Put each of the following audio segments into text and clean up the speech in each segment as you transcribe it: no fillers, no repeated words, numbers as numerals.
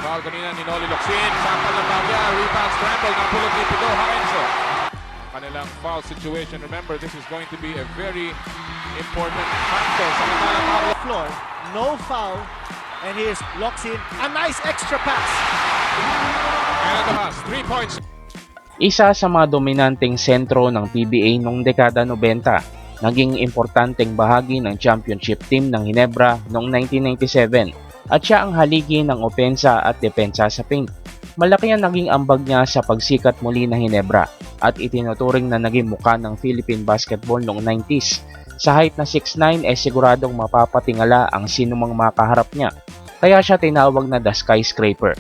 Foul kanina ni Noli Locsin. Sample ng Bagya. Rebound scramble. Napulot ni Pido Harenzo. Ang kanilang foul situation. Remember, this is going to be a very important factor sa kanila. Floor, no foul, and here's Locsin. A nice extra pass. And the pass. 3 points. Isa sa mga dominanteng sentro ng PBA noong dekada 90, naging importanteng bahagi ng championship team ng Ginebra noong 1997 at siya ang haligi ng opensa at depensa sa paint. Malaki ang naging ambag niya sa pagsikat muli ng Ginebra at itinuturing na naging muka ng Philippine basketball noong 90s. Sa height na 6'9" siguradong mapapatingala ang sinumang makaharap niya, kaya siya tinawag na the skyscraper.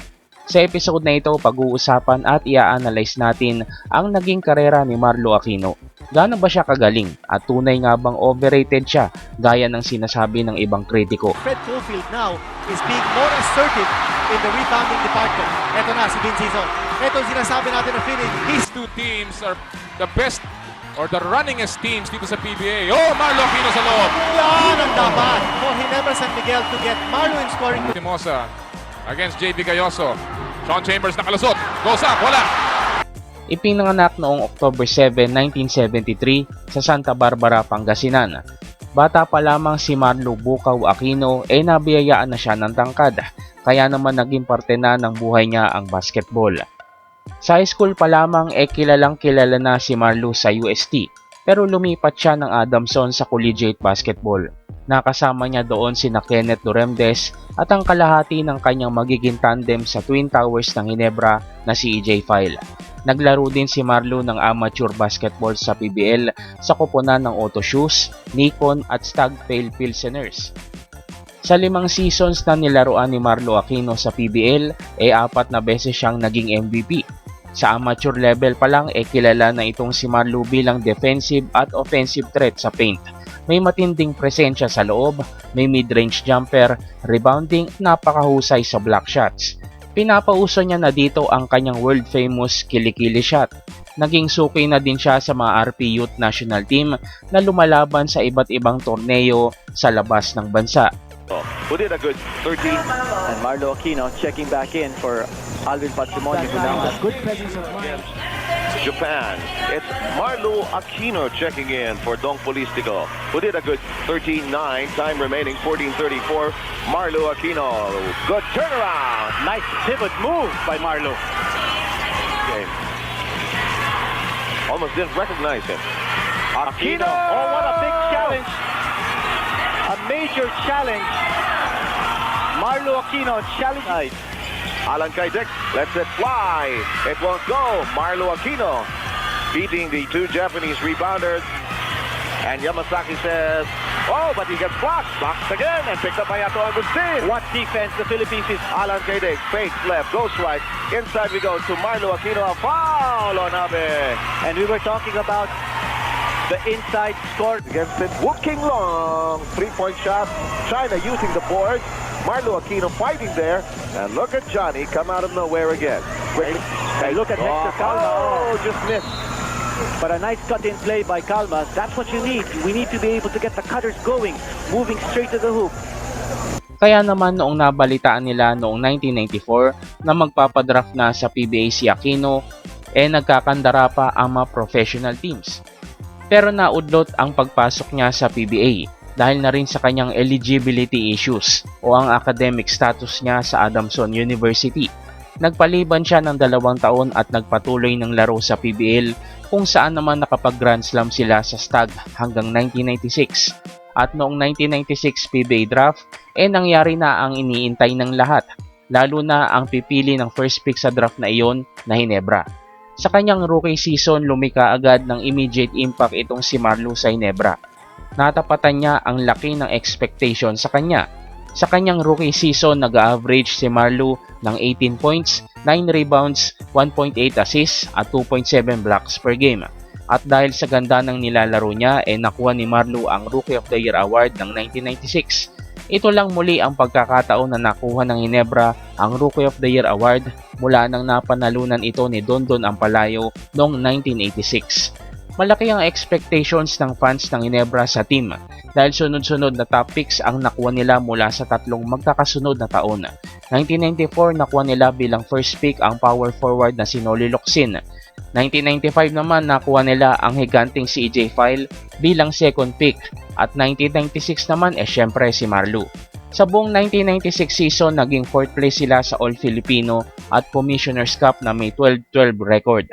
Sa episode na ito, pag-uusapan at i-analyze natin ang naging karera ni Marlo Aquino. Gaano ba siya kagaling at tunay nga bang overrated siya gaya ng sinasabi ng ibang kritiko? Fred Cofield now is being more assertive in the rebounding department. Ito na si Vince Hizon. Ito ang sinasabi natin na feeling. These two teams are the best or the runningest teams dito sa PBA. Oh, Marlo Aquino sa loob. Yan ang dapat for Ginebra San Miguel to get Marlo in scoring. Timosa against JB Gayoso. Sean Chambers nakalusot. Goes up. Wala. Ipinanganak noong October 7, 1973 sa Santa Barbara, Pangasinan. Bata pa lamang si Marlo Bukaw Aquino nabiyayaan na siya ng tangkad, kaya naman naging parte na ng buhay niya ang basketball. Sa high school pa lamang kilalang kilala na si Marlo sa UST, pero lumipat siya ng Adamson sa collegiate basketball. Nakasama niya doon sina Kenneth Duremdes at ang kalahati ng kanyang magiging tandem sa Twin Towers ng Ginebra na si EJ File. Naglaro din si Marlo ng amateur basketball sa PBL sa koponan ng Auto Shoes, Nikon at Stag Pale Pilseners. Sa 5 seasons na nilaruan ni Marlo Aquino sa PBL, 4 na beses siyang naging MVP. Sa amateur level pa lang kilala na itong si Marlo bilang defensive at offensive threat sa paint. May matinding presensya sa loob, may mid-range jumper, rebounding, napakahusay sa block shots. Pinapauso niya na dito ang kanyang world-famous kilikili shot. Naging suki na din siya sa mga RP Youth National Team na lumalaban sa iba't ibang torneo sa labas ng bansa. Who did a good 13, and Marlo Aquino checking back in for Alvin Patrimonio, who now has Good presence of mind. Japan. It's Marlo Aquino checking in for Dong Polistico, who did a good 13-9, time remaining 14:34. Marlo Aquino, good turnaround. nice pivot move by Marlo. Game. Almost didn't recognize him. Aquino, oh what a big challenge. A major challenge. Marlo Aquino challenge. Alan Kaidek lets it fly. It won't go. Marlo Aquino beating the two Japanese rebounders. And Yamasaki says, oh, but he gets blocked. Blocked again and picked up by Yato Agustin. What defense the Philippines is. Alan Kaidek fakes left, goes right. Inside we go to Marlo Aquino. A foul on Abe. And we were talking about the inside score. Against it, Woking Long. 3-point shot. China using the board. Marlo Aquino fighting there. And look at Johnny come out of nowhere again. Hey, look at Hector Calma. Oh, just missed. But a nice cut-in play by Calma. That's what you need. We need to be able to get the cutters going, moving straight to the hoop. Kaya naman noong nabalitaan nila noong 1994 na magpapadraft na sa PBA si Aquino, nagkakandara pa ang mga professional teams. Pero naudlot ang pagpasok niya sa PBA dahil na rin sa kanyang eligibility issues o ang academic status niya sa Adamson University. Nagpaliban siya ng 2 taon at nagpatuloy ng laro sa PBL kung saan naman nakapag-Grand Slam sila sa Stag hanggang 1996. At noong 1996 PBA draft, nangyari na ang iniintay ng lahat, lalo na ang pipili ng first pick sa draft na iyon na Ginebra. Sa kanyang rookie season, lumika agad ng immediate impact itong si Marlo sa Ginebra. Natapatan niya ang laki ng expectation sa kanya. Sa kanyang rookie season, nag-average si Marlo ng 18 points, 9 rebounds, 1.8 assists at 2.7 blocks per game. At dahil sa ganda ng nilalaro niya, nakuha ni Marlo ang Rookie of the Year Award ng 1996. Ito lang muli ang pagkakataon na nakuha ng Ginebra ang Rookie of the Year Award mula nang napanalunan ito ni Dondon Ampalayo noong 1986. Malaki ang expectations ng fans ng Ginebra sa team dahil sunod-sunod na top picks ang nakuha nila mula sa tatlong magkakasunod na taon. 1994 nakuha nila bilang first pick ang power forward na si Noli Locsin. 1995 naman nakuha nila ang higanting si EJ File bilang second pick at 1996 naman syempre si Marlu. Sa buong 1996 season, naging 4th place sila sa All-Filipino at Commissioner's Cup na may 12-12 record.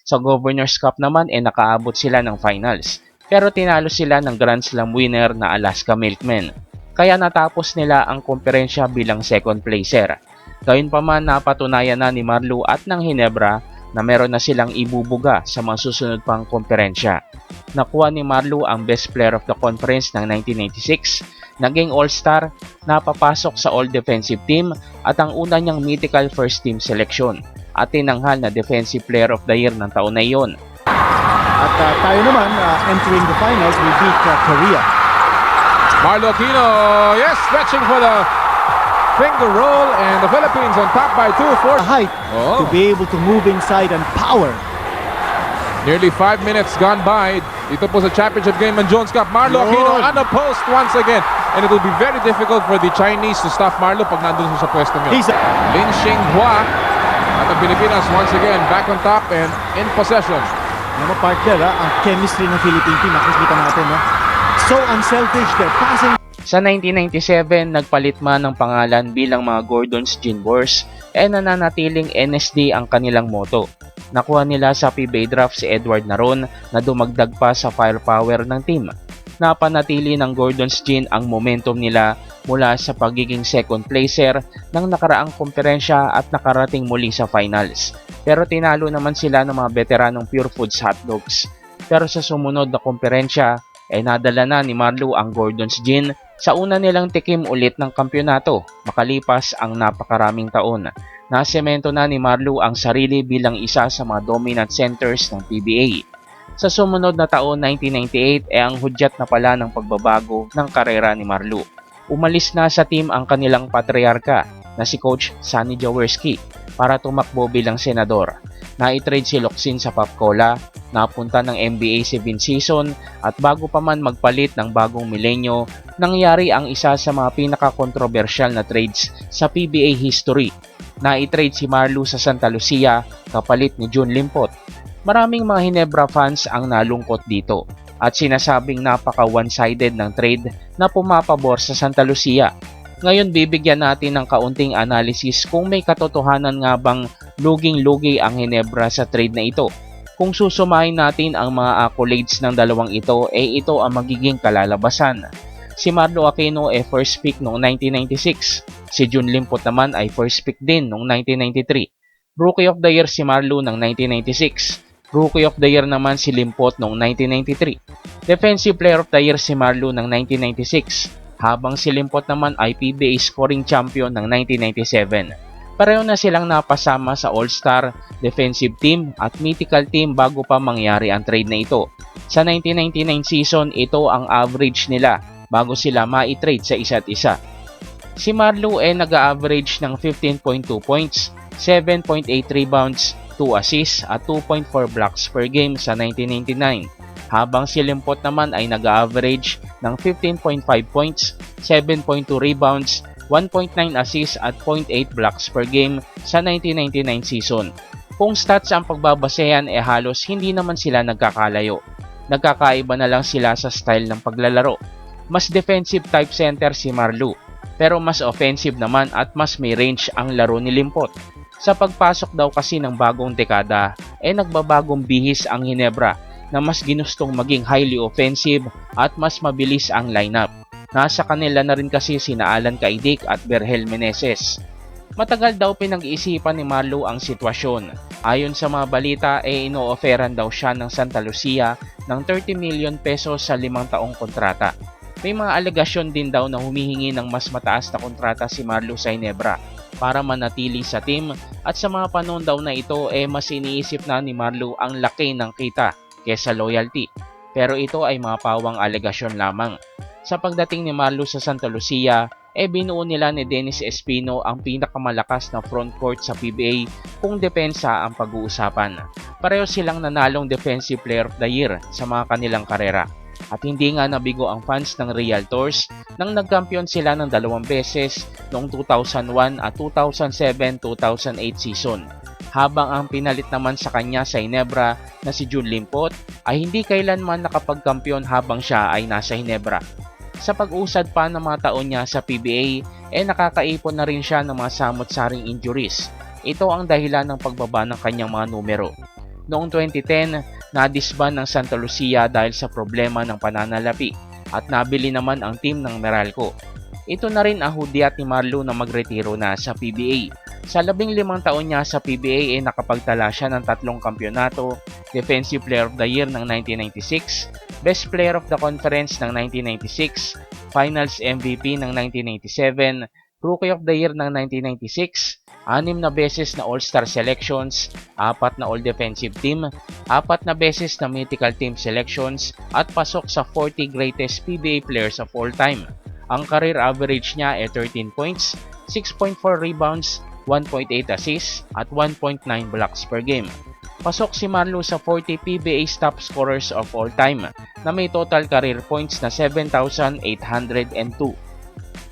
Sa Governor's Cup naman nakaabot sila ng finals, pero tinalo sila ng Grand Slam winner na Alaska Milkmen. Kaya natapos nila ang komperensya bilang second placer. Gayunpaman napatunayan na ni Marlu at ng Ginebra na meron na silang ibubuga sa mga susunod pang komperensya. Nakuha ni Marlu ang Best Player of the Conference ng 1996, naging All-Star, napapasok sa All-Defensive Team at ang una niyang mythical first team selection at tinanghal na Defensive Player of the Year ng taon na iyon. At tayo naman, entering the finals, we beat Korea. Marlo Aquino, yes, stretching for the finger roll, and the Philippines on top by 2-4. The height to be able to move inside and power. Nearly 5 minutes gone by. Dito po sa championship game ng Jones Cup. Marlo Aquino on the post once again. And it will be very difficult for the Chinese to stop Marlo pag nandun siya sa pwesto niyo. Lin Xinghua at ang Pilipinas once again back on top and in possession. Ano partner, ang chemistry ng Philippine team, nakikita natin, no? So unselfish, they're passing. Sa 1997, nagpalit man ng pangalan bilang mga Gordon's Gin Wars nananatiling NSD ang kanilang motto. Nakuha nila sa PBA draft si Edward Naron na dumagdag pa sa firepower ng team. Napanatili ng Gordon's Gin ang momentum nila mula sa pagiging second placer ng nakaraang komperensya at nakarating muli sa finals. Pero tinalo naman sila ng mga veteranong Pure Foods hotdogs. Pero sa sumunod na komperensya, nadala na ni Marlu ang Gordon's Gin sa una nilang tikim ulit ng kampyonato makalipas ang napakaraming taon. Nasemento na ni Marlu ang sarili bilang isa sa mga dominant centers ng PBA. Sa sumunod na taon, 1998, ang hudyat na pala ng pagbabago ng karera ni Marlu. Umalis na sa team ang kanilang patriarka na si Coach Sonny Jaworski para tumakbo bilang senador. Na-trade si Locsin sa Popcola, napunta ng NBA 7 season at bago pa man magpalit ng bagong milenyo, nangyari ang isa sa mga pinaka-controversial na trades sa PBA history. Na-trade si Marlu sa Santa Lucia kapalit ni June Limpot. Maraming mga Ginebra fans ang nalungkot dito at sinasabing napaka one-sided ng trade na pumapabor sa Santa Lucia. Ngayon bibigyan natin ng kaunting analysis kung may katotohanan nga bang luging-lugi ang Ginebra sa trade na ito. Kung susumahin natin ang mga accolades ng dalawang ito, ito ang magiging kalalabasan. Si Marlo Aquino first pick noong 1996. Si June Limpot naman ay first pick din noong 1993. Rookie of the Year si Marlo ng 1996. Rookie of the Year naman si Limpot noong 1993. Defensive Player of the Year si Marlo ng 1996. Habang si Limpot naman ay PBA Scoring Champion ng 1997. Pareho na silang napasama sa All-Star, Defensive Team at Mythical Team bago pa mangyari ang trade na ito. Sa 1999 season, ito ang average nila bago sila ma-trade sa isa't isa. Si Marlo nag-average ng 15.2 points, 7.8 rebounds, 2 assists at 2.4 blocks per game sa 1999. Habang si Limpot naman ay nag-average ng 15.5 points, 7.2 rebounds, 1.9 assists at 0.8 blocks per game sa 1999 season. Kung stats ang pagbabasehan halos hindi naman sila nagkakalayo. Nagkakaiba na lang sila sa style ng paglalaro. Mas defensive type center si Marlu, pero mas offensive naman at mas may range ang laro ni Limpot. Sa pagpasok daw kasi ng bagong dekada, nagbabagong bihis ang Ginebra na mas ginustong maging highly offensive at mas mabilis ang lineup. Nasa kanila na rin kasi sina Alan Caidic at Berhel Meneses. Matagal daw pinag-iisipan ni Marlo ang sitwasyon. Ayon sa mga balita, ino-offeran daw siya ng Santa Lucia ng 30 million pesos sa 5 taong kontrata. May mga alegasyon din daw na humihingi ng mas mataas na kontrata si Marlo sa Ginebra para manatili sa team at sa mga panahon daw na ito mas iniisip na ni Marlo ang laki ng kita kesa loyalty. Pero ito ay mga pawang alegasyon lamang. Sa pagdating ni Marlo sa Santa Lucia, binuo nila ni Dennis Espino ang pinakamalakas na frontcourt sa PBA kung depensa ang pag-uusapan. pareho silang nanalong Defensive Player of the Year sa mga kanilang karera. At hindi nga nabigo ang fans ng Real Tours nang nagkampiyon sila ng 2 beses noong 2001 at 2007-2008 season. Habang ang pinalit naman sa kanya sa Ginebra na si June Limpot ay hindi kailanman nakapagkampiyon habang siya ay nasa Ginebra. Sa pag-usad pa ng mga taon niya sa PBA, nakakaipon na rin siya ng mga samot-saring injuries. Ito ang dahilan ng pagbaba ng kanyang mga numero. Noong 2010, na-disband ng Santa Lucia dahil sa problema ng pananalapi at nabili naman ang team ng Meralco. Ito na rin ang hudyat ni Marlo na magretiro na sa PBA. Sa 15 taon niya sa PBA nakapagtala siya ng 3 kampyonato, Defensive Player of the Year ng 1996, Best Player of the Conference ng 1996, Finals MVP ng 1997, Rookie of the Year ng 1996, 6 na beses na All-Star Selections, 4 na All-Defensive Team, 4 na beses na Mythical Team Selections at pasok sa 40 Greatest PBA Players of All Time. Ang career average niya ay 13 points, 6.4 rebounds, 1.8 assists at 1.9 blocks per game. Pasok si Marlo sa 40 PBA top scorers of all time na may total career points na 7,802.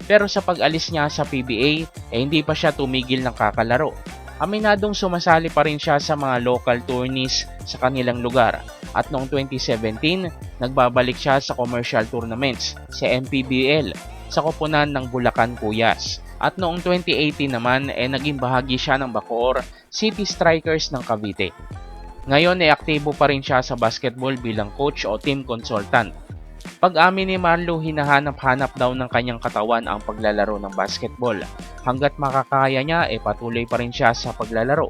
Pero sa pag-alis niya sa PBA, hindi pa siya tumigil ng kakalaro. Aminadong sumasali pa rin siya sa mga local tourneys sa kanilang lugar. At noong 2017, nagbabalik siya sa commercial tournaments sa MPBL sa koponan ng Bulacan Cuyas. At noong 2018 naman naging bahagi siya ng Bacoor City Strikers ng Cavite. Ngayon aktibo pa rin siya sa basketball bilang coach o team consultant. Pag-amin ni Marlo, hinahanap-hanap daw ng kanyang katawan ang paglalaro ng basketball. Hanggat makakaya niya patuloy pa rin siya sa paglalaro.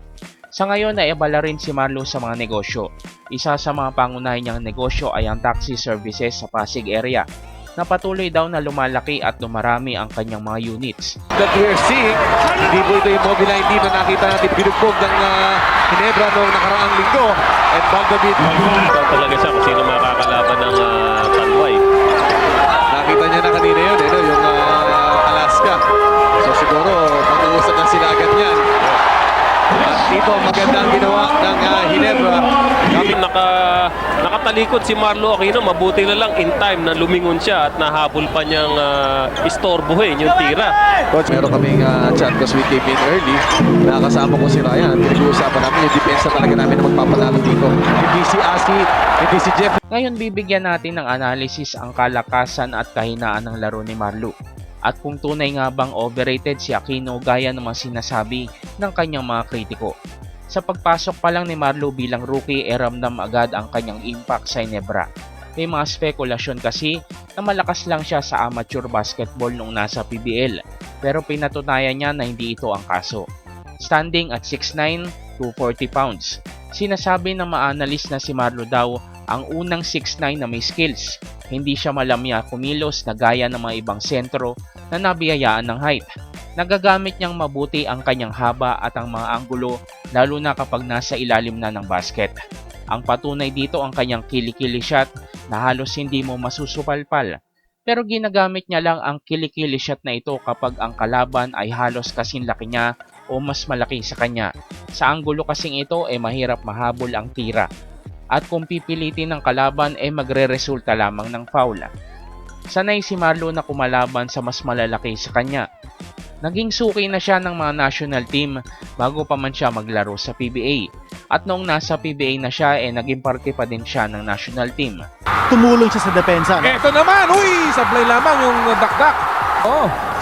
Sa ngayon naibala rin si Marlo sa mga negosyo. Isa sa mga pangunahin niyang negosyo ay ang taxi services sa Pasig area, na patuloy daw na lumalaki at lumarami ang kanyang mga units. That we are seeing, hindi po ito yung Mobile hindi na nakita natin binugbog ng Ginebra noong nakaraang linggo. And Baldabit. Ikaw talaga siya kung sino makakalaban ng Tanway. Nakita niya na kanina yun, yung Alaska. So siguro, pag-uusap na sila agad yan. At dito, maganda ang ginawa ng Ginebra. Nakatalikod si Marlo Aquino, mabuti na lang in time na lumingon siya at nahabol pa niyang istorbohin yung tira. Coach, meron kaming chat because we came in early. Nakakasama ko si Ryan. Pinag-uusapan namin yung depensa talaga namin na magpapalalo dito. Hindi si Asi, hindi si Jeff. Ngayon bibigyan natin ng analysis ang kalakasan at kahinaan ng laro ni Marlo. At kung tunay nga bang overrated si Aquino gaya ng mga sinasabi ng kanyang mga kritiko. Sa pagpasok pa lang ni Marlo bilang rookie, ramdam agad ang kanyang impact sa Ginebra. May mga spekulasyon kasi na malakas lang siya sa amateur basketball nung nasa PBL, pero pinatunayan niya na hindi ito ang kaso. Standing at 6'9", 240 pounds. Sinasabi ng mga analyst na si Marlo daw ang unang 6'9" na may skills. Hindi siya malamya kumilos na gaya ng mga ibang sentro na nabiyayaan ng height. Nagagamit niyang mabuti ang kanyang haba at ang mga anggulo, lalo na kapag nasa ilalim na ng basket. Ang patunay dito ang kanyang kilikili shot na halos hindi mo masusupalpal. Pero ginagamit niya lang ang kilikili shot na ito kapag ang kalaban ay halos kasing laki niya o mas malaki sa kanya. Sa anggulo kasing ito mahirap mahabol ang tira. At kung pipilitin ng kalaban magre-resulta lamang ng foul. Sanay si Marlo na kumalaban sa mas malalaki sa kanya. Naging suki na siya ng mga national team bago pa man siya maglaro sa PBA. At noong nasa PBA na siya naging parte pa din siya ng national team. Tumulong siya sa depensa. No? Ito naman, sablay lamang yung dakdak.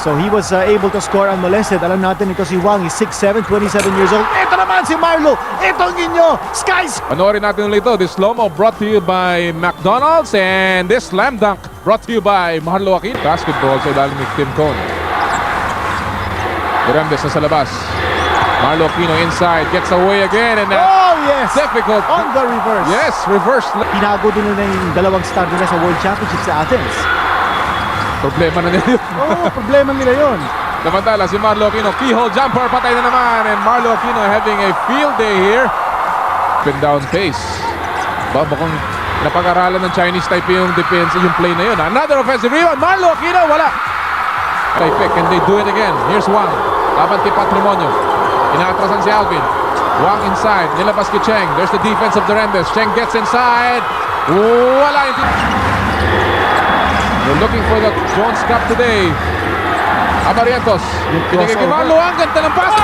So he was able to score unmolested. Alam natin ito si Wang, is 6'7", 27 years old. Ito naman si Marlo. Ito ang inyo, Skies. Panoorin natin ulit ito. This slow-mo brought to you by McDonald's and this slam dunk brought to you by Marlo Aquino. Basketball sa ilalim ni Tim Cone. Durambes na sa labas. Marlo Aquino inside, gets away again and Yes! difficult. On the reverse. Yes, reverse. Tinago din nila yung dalawang star nila sa World Championship sa Athens. Problema na nila. Problema nila yun. Samantala si Marlo Aquino, keyhole jumper, patay na naman. And Marlo Aquino having a field day here. Up and down pace. Bakong napag-aralan ng Chinese type yung defense, yung play na yun. Another offensive rebound. Marlo Aquino, wala. They pick and they do it again. Here's Wang. Laban kay Patrimonio. Inaatrasan si Alvin. Wang inside. Nilabas kay Cheng. There's the defense of Durandes. Cheng gets inside. Wala yung They're looking for the Jones Cup today. Abarientos. Pinigay kay Marlo. Ang ganda ng pass.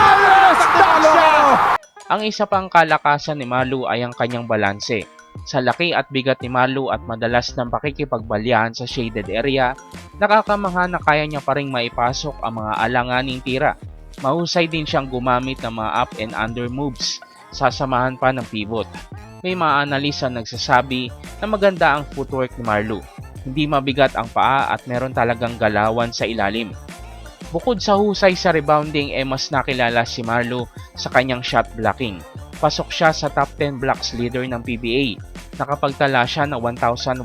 Ang isa pang kalakasan ni Marlo ay ang kanyang balanse. Sa laki at bigat ni Marlo at madalas ng pakikipagbalyahan sa shaded area, nakakamangha na kaya niya pa ring maipasok ang mga alanganing tira. Mahusay din siyang gumamit ng mga up and under moves, sasamahan pa ng pivot. May mga analisa nagsasabi na maganda ang footwork ni Marlo. Hindi mabigat ang paa at meron talagang galawan sa ilalim. Bukod sa husay sa rebounding, mas nakilala si Marlo sa kanyang shot blocking. Pasok siya sa top 10 blocks leader ng PBA. Nakapagtala siya ng 1,131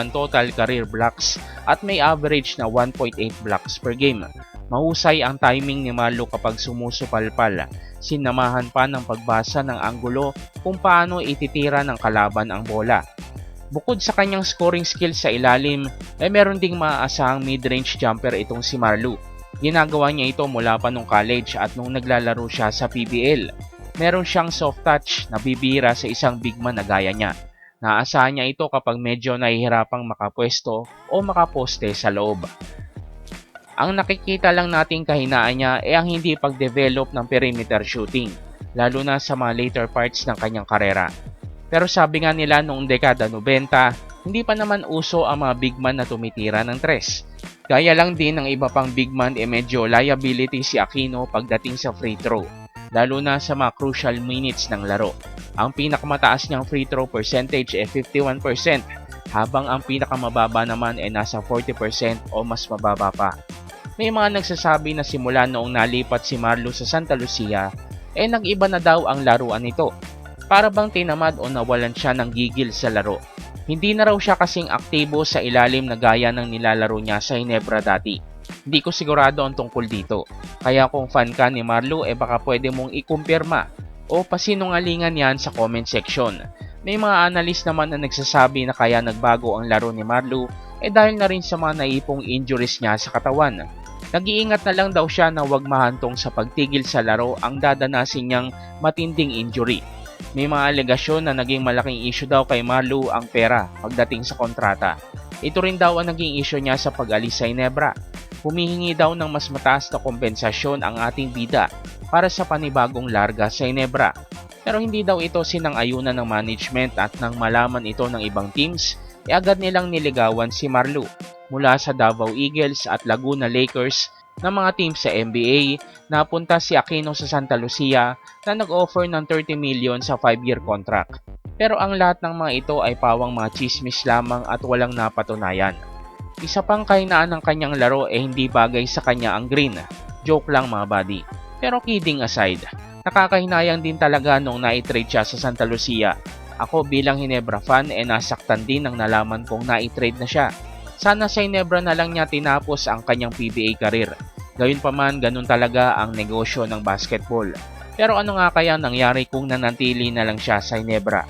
total career blocks at may average na 1.8 blocks per game. Mahusay ang timing ni Marlo kapag sumusupalpal. Sinamahan pa ng pagbasa ng anggulo kung paano ititira ng kalaban ang bola. Bukod sa kanyang scoring skills sa ilalim, meron ding maaasahang mid-range jumper itong si Marlo. Ginagawa niya ito mula pa nung college at nung naglalaro siya sa PBL. Meron siyang soft touch na bibira sa isang big man na gaya niya. Naasahan niya ito kapag medyo nahihirapang makapwesto o makaposte sa loob. Ang nakikita lang nating kahinaan niya ay ang hindi pag-develop ng perimeter shooting, lalo na sa mga later parts ng kanyang karera. Pero sabi nga nila noong dekada 90, hindi pa naman uso ang mga big man na tumitira ng tres. Gaya lang din ng iba pang big man medyo liability si Aquino pagdating sa free throw, lalo na sa mga crucial minutes ng laro. Ang pinakamataas niyang free throw percentage 51%, habang ang pinakamababa naman nasa 40% o mas mababa pa. May mga nagsasabi na simula noong nalipat si Marlo sa Santa Lucia, nag-iba na daw ang laruan nito. Para bang tinamad o nawalan siya ng gigil sa laro. Hindi na raw siya kasing aktibo sa ilalim na gaya ng nilalaro niya sa Ginebra dati. Hindi ko sigurado ang tungkol dito. Kaya kung fan ka ni Marlo, baka pwede mong ikumpirma o pasinungalingan yan sa comment section. May mga analyst naman na nagsasabi na kaya nagbago ang laro ni Marlo dahil na rin sa mga naipong injuries niya sa katawan. Nag-iingat na lang daw siya na huwag mahantong sa pagtigil sa laro ang dadanasin niyang matinding injury. May mga alegasyon na naging malaking issue daw kay Marlo ang pera pagdating sa kontrata. Ito rin daw ang naging issue niya sa pag-alis sa Ginebra. Humihingi daw ng mas mataas na kompensasyon ang ating bida para sa panibagong larga sa Ginebra. Pero hindi daw ito sinang-ayunan ng management at nang malaman ito ng ibang teams, agad nilang niligawan si Marlo mula sa Davao Eagles at Laguna Lakers ng mga team sa NBA. Napunta si Aquino sa Santa Lucia na nag-offer ng 30 million sa 5-year contract. Pero ang lahat ng mga ito ay pawang mga chismis lamang at walang napatunayan. Isa pang kahinaan ng kanyang laro hindi bagay sa kanya ang green. Joke lang mga buddy. Pero kidding aside, nakakahinayang din talaga nung naitrade siya sa Santa Lucia. Ako bilang Ginebra fan nasaktan din nang nalaman kong naitrade na siya. Sana sa Ginebra na lang niya tinapos ang kanyang PBA career. Gayunpaman, ganun talaga ang negosyo ng basketball. Pero ano nga kaya nangyari kung nanatili na lang siya sa Ginebra?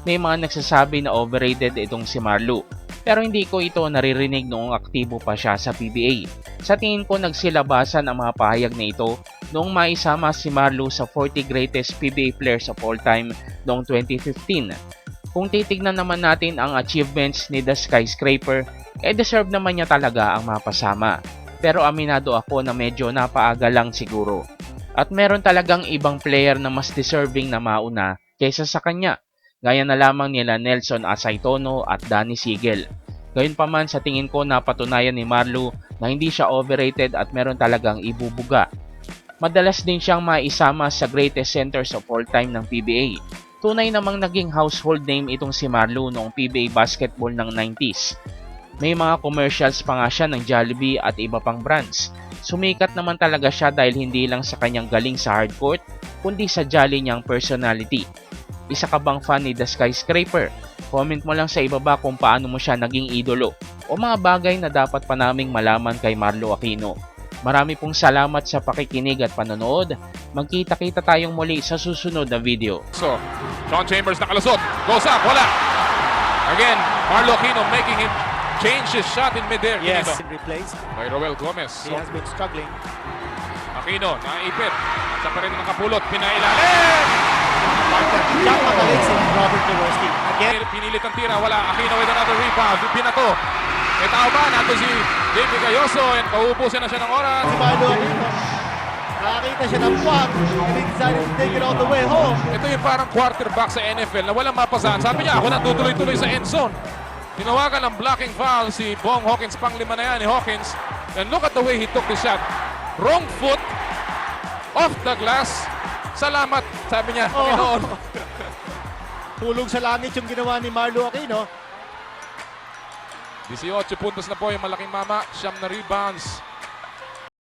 May mga nagsasabi na overrated itong si Marlo. Pero hindi ko ito naririnig noong aktibo pa siya sa PBA. Sa tingin ko nagsilabasan ang mga pahayag na ito noong maisama si Marlo sa 40 greatest PBA players of all time noong 2015. Kung titignan naman natin ang achievements ni The Skyscraper, deserve naman niya talaga ang mapasama. Pero aminado ako na medyo napaaga lang siguro. At meron talagang ibang player na mas deserving na mauna kaysa sa kanya. Gaya na lamang nila Nelson Asaitono at Danny Sigel. Gayunpaman sa tingin ko napatunayan ni Marlo na hindi siya overrated at meron talagang ibubuga. Madalas din siyang maisama sa greatest centers of all time ng PBA. Tunay namang naging household name itong si Marlo noong PBA basketball ng 90s. May mga commercials pa nga siya ng Jollibee at iba pang brands. Sumikat naman talaga siya dahil hindi lang sa kanyang galing sa hardcourt, kundi sa jolly niyang personality. Isa ka bang fan ni The Skyscraper? Comment mo lang sa ibaba kung paano mo siya naging idolo o mga bagay na dapat pa naming malaman kay Marlo Aquino. Marami pong salamat sa pakikinig at panonood. Magkita-kita tayong muli sa susunod na video. So, Sean Chambers nakalusot. Goes up, wala. Again, Marlo Aquino making him change his shot in midair. Yes. Quinito. Replaced. By Roel Gomez. He has been struggling. Aquino, naipit. Sa pa rin nakapulot, pinailalim! Napakagaling si Robert Jaworski. Again, Pinilit ang tira, wala. Aquino with another rebound. Binato. May tao ba? Nato si David Gayoso and pauubusin na siya ng oras. si Marlo Aquino. Nakakita siya ng block and he decided to take it all the way home. Ito yung parang quarterback sa NFL na walang mapasahan. Sabi niya, ako na tutuloy-tuloy sa end zone. Tinawagan ng blocking foul si Bong Hawkins, panglima na yan ni Hawkins. And look at the way he took the shot. Wrong foot, off the glass. Salamat, sabi niya. Panginoon. Tulog sa langit yung ginawa ni Marlo Aquino. 18 puntos na po yung malaking mama. 9 na rebounds.